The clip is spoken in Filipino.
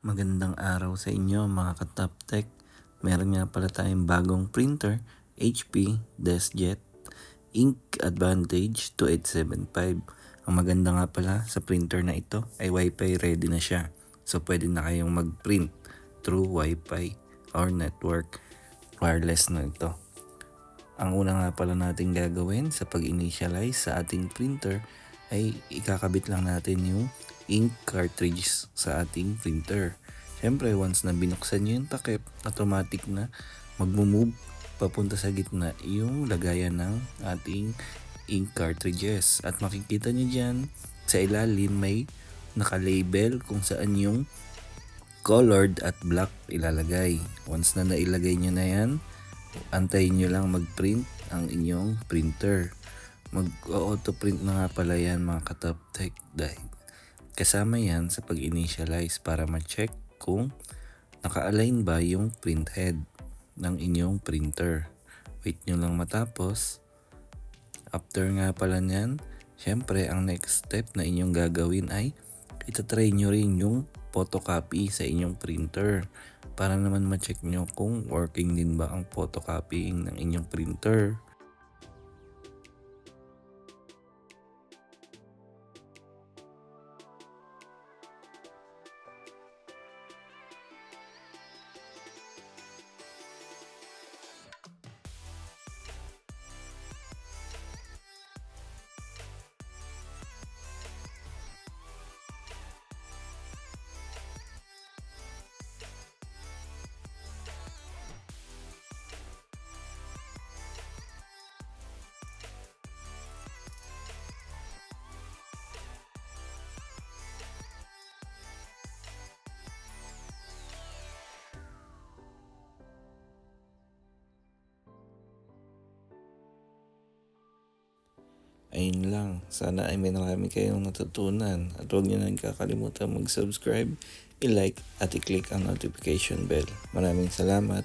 Magandang araw sa inyo mga ka-Top Tech. Meron nga pala tayong bagong printer, HP DeskJet Ink Advantage 2875. Ang maganda nga pala sa printer na ito ay Wi-Fi ready na siya. So pwede na kayong mag-print through Wi-Fi or network. Wireless na ito. Ang una nga pala natin gagawin sa pag-initialize sa ating printer ay ikakabit lang natin yung ink cartridge sa ating printer. Siyempre, once na binuksan nyo yung takip, automatic na mag-move papunta sa gitna yung lagayan ng ating ink cartridges. At makikita nyo dyan, sa ilalim may nakalabel kung saan yung colored at black ilalagay. Once na nailagay nyo na yan, antayin nyo lang mag-print ang inyong printer. Mag-auto print na nga pala yan mga ka-Top Tech dahil kasama yan sa pag-initialize para ma-check kung naka-align ba yung print head ng inyong printer. Wait nyo lang matapos. After nga pala nyan, syempre ang next step na inyong gagawin ay itatry nyo rin yung photocopy sa inyong printer para naman ma-check nyo kung working din ba ang photocopying ng inyong printer. Ayun lang, sana ay may marami kayong natutunan at huwag nyo na kakalimutan mag-subscribe, i-like at i-click ang notification bell. Maraming salamat.